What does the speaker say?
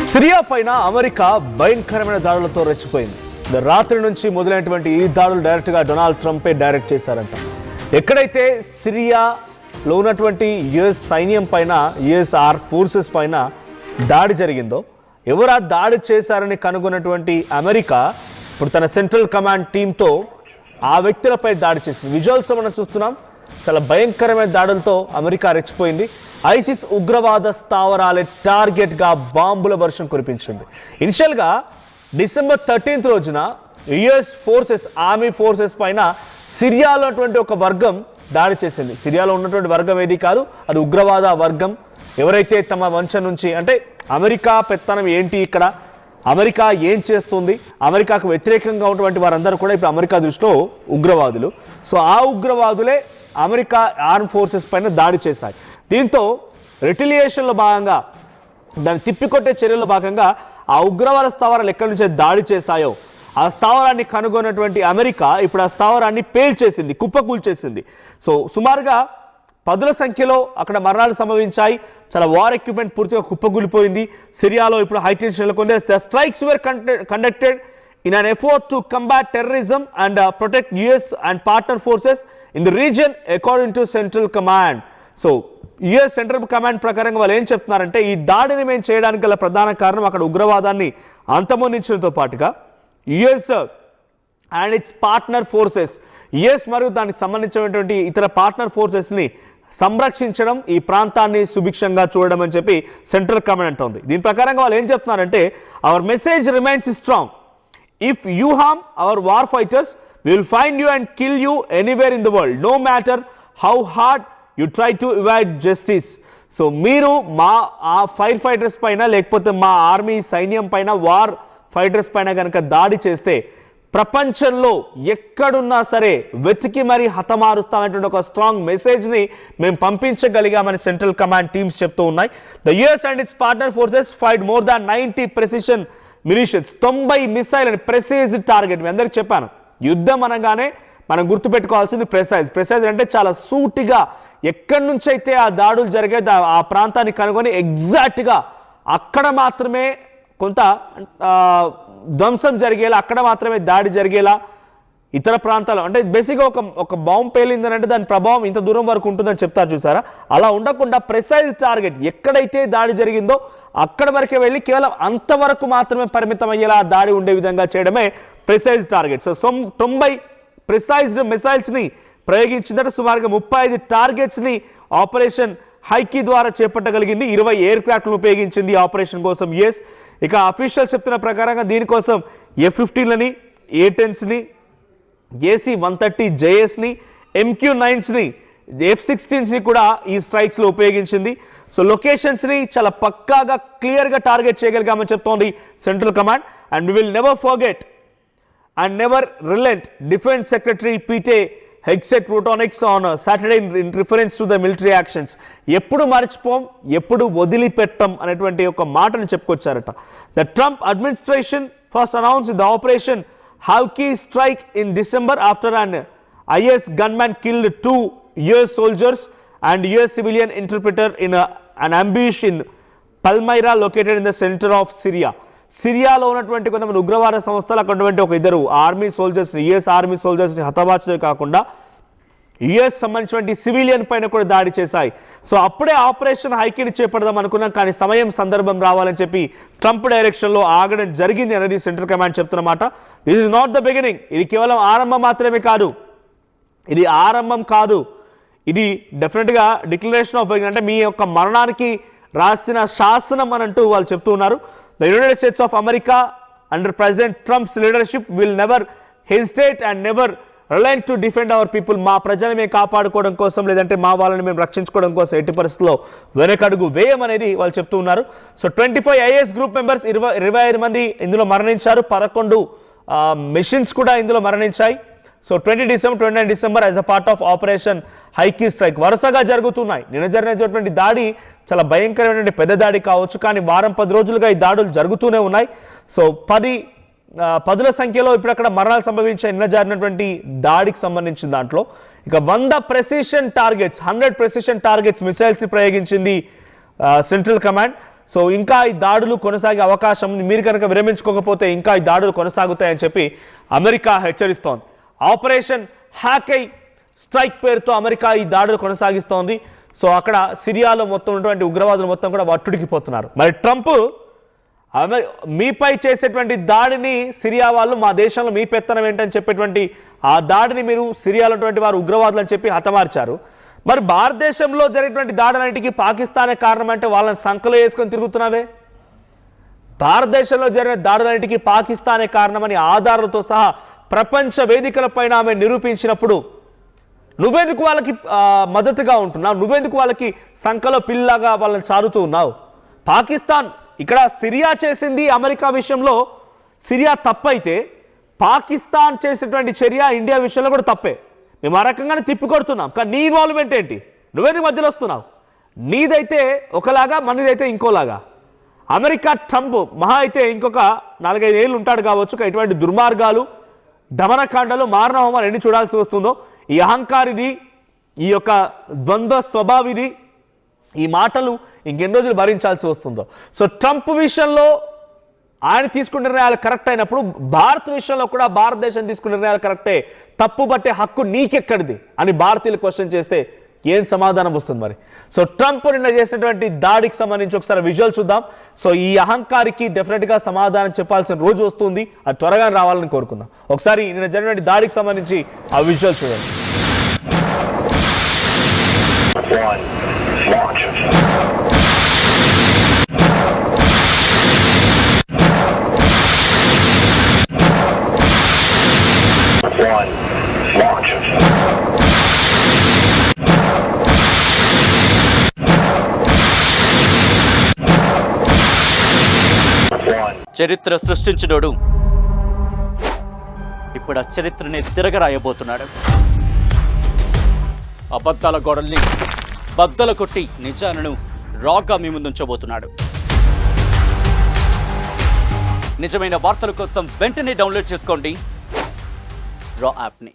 Syria పైన America భయంకరమైన దాడులతో రెచ్చిపోయింది. రాత్రి నుంచి మొదలైనటువంటి ఈ దాడులు డైరెక్ట్గా డొనాల్డ్ ట్రంపే డైరెక్ట్ చేశారంట. ఎక్కడైతే సిరియాలో ఉన్నటువంటి యుఎస్ సైన్యం పైన, యుఎస్ ఫోర్సెస్ పైన దాడి జరిగిందో, ఎవరు ఆ దాడి చేశారని కనుగొన్నటువంటి అమెరికా ఇప్పుడు తన సెంట్రల్ కమాండ్ టీంతో ఆ వ్యక్తులపై దాడి చేసింది. విజువల్స్ మనం చూస్తున్నాం. చాలా భయంకరమైన దాడులతో అమెరికా రెచ్చిపోయింది. ఐసిస్ ఉగ్రవాద స్థావరాలే టార్గెట్గా బాంబుల వర్షం కురిపించింది. ఇనిషియల్గా డిసెంబర్ 13 రోజున యుఎస్ ఫోర్సెస్, ఆర్మీ ఫోర్సెస్ పైన సిరియాలో ఉన్నటువంటి ఒక వర్గం దాడి చేసింది. సిరియాలో ఉన్నటువంటి వర్గం ఏది కాదు, అది ఉగ్రవాద వర్గం. ఎవరైతే తమ వంశం నుంచి, అంటే అమెరికా పెత్తనం ఏంటి, ఇక్కడ అమెరికా ఏం చేస్తుంది, అమెరికాకు వ్యతిరేకంగా ఉన్నటువంటి వారందరూ కూడా ఇప్పుడు అమెరికా దృష్టిలో ఉగ్రవాదులు. సో ఆ ఉగ్రవాదులే అమెరికా ఆర్మ్ ఫోర్సెస్ పైన దాడి చేశాయి. దీంతో రిటిలియేషన్లో భాగంగా, దాన్ని తిప్పికొట్టే చర్యల్లో భాగంగా ఆ ఉగ్రవాద స్థావరాలు ఎక్కడి నుంచే దాడి చేశాయో ఆ స్థావరాన్ని కనుగొన్నటువంటి అమెరికా ఇప్పుడు ఆ స్థావరాన్ని పేల్చేసింది, కుప్పకూల్చేసింది. సో సుమారుగా 10ల సంఖ్యలో అక్కడ మరణాలు సంభవించాయి. చాలా వార్ ఎక్విప్మెంట్ పూర్తిగా కుప్పకూలిపోయింది. సిరియాలో ఇప్పుడు హై టెన్షన్ నెలకొంది. The strikes were conducted in an effort to combat terrorism and protect US and partner forces in the region, according to Central Command. So US Central Command ప్రకారంగా వాళ్ళు ఏం చెప్తున్నారంటే, ఈ దాడిని మేము చేయడానికి గల ప్రధాన కారణం అక్కడ ఉగ్రవాదాన్ని అంతమొందించడంతో పాటుగా US and its partner forces, US మరియు దానికి సంబంధించినటువంటి ఇతర పార్ట్నర్ ఫోర్సెస్ని సంరక్షించడం, ఈ ప్రాంతాన్ని సుభిక్షంగా చూడడం అని చెప్పి సెంట్రల్ కమాండ్ అంటోంది. దీని ప్రకారంగా వాళ్ళు ఏం చెప్తున్నారంటే, our message remains strong. If you harm our war fighters, we will find you and kill you anywhere in the world, no matter how hard you try to evade justice. So మీరు మా ఆ fire fighters పైన, లేకపోతే మా army సైన్యం పైన, war fighters పైన కనుక దాడి చేస్తే ప్రపంచంలో ఎక్కడున్నా సరే వెతికి మరీ హతమారుస్తామనేటువంటి ఒక స్ట్రాంగ్ మెసేజ్ని మేము పంపించగలిగామని సెంట్రల్ కమాండ్ టీమ్స్ చెప్తూ ఉన్నాయి. The US and its partner forces fired more than 90 precision munitions, 90 missile అని ప్రెసైజ్ టార్గెట్. మీ అందరికి చెప్పాను, యుద్ధం అనగానే మనం గుర్తుపెట్టుకోవాల్సింది ప్రెసైజ్. ప్రెసైజ్ అంటే చాలా సూటిగా ఎక్కడి నుంచి అయితే ఆ దాడులు జరిగే ఆ ప్రాంతాన్ని కనుగొని ఎగ్జాక్ట్గా అక్కడ మాత్రమే కొంత ధ్వంసం జరిగేలా, అక్కడ మాత్రమే దాడి జరిగేలా. ఇతర ప్రాంతాలు అంటే బేసిక్గా ఒక బాంబు పేలిందని దాని ప్రభావం ఇంత దూరం వరకు ఉంటుందని చెప్తారు చూసారా, అలా ఉండకుండా ప్రెసైజ్ టార్గెట్ ఎక్కడైతే దాడి జరిగిందో అక్కడ వరకే వెళ్ళి కేవలం అంతవరకు మాత్రమే పరిమితం అయ్యేలా దాడి ఉండే విధంగా చేయడమే ప్రెసైజ్ టార్గెట్. సో 90 ప్రిసైజ్డ్ మిసైల్స్ని ప్రయోగించిందంటే సుమారుగా 35 టార్గెట్స్ని ఆపరేషన్ హైకీ ద్వారా చేపట్టగలిగింది. 20 ఎయిర్ క్రాఫ్ట్లను ఉపయోగించింది ఈ ఆపరేషన్ కోసం యుఎస్. ఇక అఫీషియల్ చెప్తున్న ప్రకారంగా దీనికోసం F-15లని, A-10స్ని, AC-130 JSని, MQ-9స్ని, F-16స్ని కూడా ఈ స్ట్రైక్స్లో ఉపయోగించింది. సో లొకేషన్స్ని చాలా పక్కాగా క్లియర్గా టార్గెట్ చేయగలిగామని చెప్తోంది central command. And we will never forget and never relent, defence secretary Pete Hegseth wrote on X on Saturday in reference to the military actions. ఎప్పుడు మర్చిపోం, ఎప్పుడు వదిలిపెట్టం అనేటువంటి ఒక మాటను చెప్పుకొచ్చారట. The Trump administration first announced the operation Hawkeye strike in December after an IS gunman killed 2 US soldiers and US civilian interpreter in an ambush in Palmyra located in the center of Syria. సిరియాలో ఉన్నటువంటి కొంతమంది ఉగ్రవాద సంస్థలు అక్కడ ఒక ఇద్దరు army సోల్జర్స్ని, US army సోల్జర్స్ని హతమార్చడమే కాకుండా US సంబంధించినటువంటి civilian పైన కూడా దాడి చేశాయి. సో అప్పుడే ఆపరేషన్ హైకీని చేపడదాం అనుకున్నాం, కానీ సమయం సందర్భం రావాలని చెప్పి ట్రంప్ డైరెక్షన్లో ఆగడం జరిగింది అనేది సెంట్రల్ కమాండ్ చెప్తున్నమాట. This is not the beginning. ఇది కేవలం ఆరంభం మాత్రమే కాదు, ఇది ఆరంభం కాదు, ఇది డెఫినెట్గా డిక్లరేషన్ ఆఫ్, అంటే మీ యొక్క మరణానికి రాసిన శాసనం అని అంటూ వాళ్ళు చెప్తూ ఉన్నారు. The United States of America under president Trump's leadership will never hesitate and never relent to defend our people. మా ప్రజలను మేము కాపాడుకోవడం కోసం, లేదంటే మా వాళ్ళని మేము రక్షించుకోవడం కోసం ఎట్టి పరిస్థితుల్లో వెనకడుగు వేయమనేది వాళ్ళు చెప్తూ ఉన్నారు. సో 25 ఐఏఎస్ గ్రూప్ మెంబర్స్, 25 మంది ఇందులో మరణించారు. 11 మిషన్స్ కూడా ఇందులో మరణించాయి. So 29 December as a part of operation Hawkeye strike వరుసగా జరుగుతున్నాయి. నిన్న జరిగినటువంటి దాడి చాలా భయంకరమైన పెద్ద దాడి కావచ్చు, కానీ వారం 10 రోజులుగా ఈ దాడులు జరుగుతూనే ఉన్నాయి. సో 10ల సంఖ్యలో ఇప్పుడు అక్కడ మరణాలు సంభవించే నిన్న జరిగినటువంటి దాడికి సంబంధించిన దాంట్లో ఇక 100 ప్రెసిషన్ టార్గెట్స్, 100 ప్రెసిషన్ టార్గెట్స్ మిసైల్స్ని ప్రయోగించింది సెంట్రల్ కమాండ్. సో ఇంకా ఈ దాడులు కొనసాగే అవకాశం, మీరు కనుక విరమించుకోకపోతే ఇంకా ఈ దాడులు కొనసాగుతాయని చెప్పి అమెరికా హెచ్చరిస్తోంది. ఆపరేషన్ హ్యాకై స్ట్రైక్ పేరుతో అమెరికా ఈ దాడులు కొనసాగిస్తోంది. సో అక్కడ సిరియాలో మొత్తం ఉన్నటువంటి ఉగ్రవాదులు మొత్తం కూడా వట్టుడికిపోతున్నారు. మరి ట్రంప్ మీపై చేసేటువంటి దాడిని సిరియా వాళ్ళు మా దేశంలో మీ పెత్తనం ఏంటని చెప్పేటువంటి ఆ దాడిని మీరు సిరియాలో ఉన్నటువంటి వారు ఉగ్రవాదులు అని చెప్పి హతమార్చారు. మరి భారతదేశంలో జరిగినటువంటి దాడులన్నింటికి పాకిస్తానే కారణం అంటే వాళ్ళని సంకలో వేసుకొని తిరుగుతున్నావే. భారతదేశంలో జరిగిన దాడులన్నింటికి పాకిస్తానే కారణమని ఆధారాలతో సహా ప్రపంచ వేదికలపైన ఆమె నిరూపించినప్పుడు నువ్వెందుకు వాళ్ళకి మద్దతుగా ఉంటున్నావు? నువ్వెందుకు వాళ్ళకి సంకలో పిల్లగా వాళ్ళని చారుతూ ఉన్నావు? పాకిస్తాన్ ఇక్కడ సిరియా చేసింది అమెరికా విషయంలో సిరియా తప్పైతే పాకిస్తాన్ చేసినటువంటి చర్య ఇండియా విషయంలో కూడా తప్పే. మేము ఆ రకంగానే తిప్పికొడుతున్నాం. కానీ నీ ఇన్వాల్వ్మెంట్ ఏంటి? నువ్వెందుకు మధ్యలో వస్తున్నావు? నీదైతే ఒకలాగా, మనదైతే ఇంకోలాగా. అమెరికా ట్రంప్ మహా అయితే ఇంకొక 4-5 ఏళ్ళు ఉంటాడు కావచ్చు. ఇటువంటి దుర్మార్గాలు, దమనకాండలు, మారణహోమాలు ఎన్ని చూడాల్సి వస్తుందో. ఈ అహంకారిది, ఈ యొక్క ద్వంద్వ స్వభావిది, ఈ మాటలు ఇంకెన్ని రోజులు భరించాల్సి వస్తుందో. సో ట్రంప్ విషయంలో ఆయన తీసుకున్న నిర్ణయాలు కరెక్ట్ అయినప్పుడు భారత్ విషయంలో కూడా భారతదేశం తీసుకున్న నిర్ణయాలు కరెక్టే. తప్పు బట్టే హక్కు నీకెక్కడిది అని భారతీయులు క్వశ్చన్ చేస్తే ఏం సమాధానం వస్తుంది మరి? సో ట్రంప్ నిన్న చేసినటువంటి దాడికి సంబంధించి ఒకసారి విజువల్ చూద్దాం. సో ఈ అహంకారికి డెఫినెట్గా సమాధానం చెప్పాల్సిన రోజు వస్తుంది. అది త్వరగా రావాలని కోరుకుందాం. ఒకసారి నిన్న జరిగినటువంటి దాడికి సంబంధించి ఆ విజువల్ చూడండి. చరిత్ర సృష్టించినోడు ఇప్పుడు ఆ చరిత్రని తిరగరాయబోతున్నాడు. అబద్ధాల గోడల్ని బద్దలు కొట్టి నిజాలను రాగా మీ ముందుంచబోతున్నాడు. నిజమైన వార్తల కోసం వెంటనే డౌన్లోడ్ చేసుకోండి రా యాప్ని.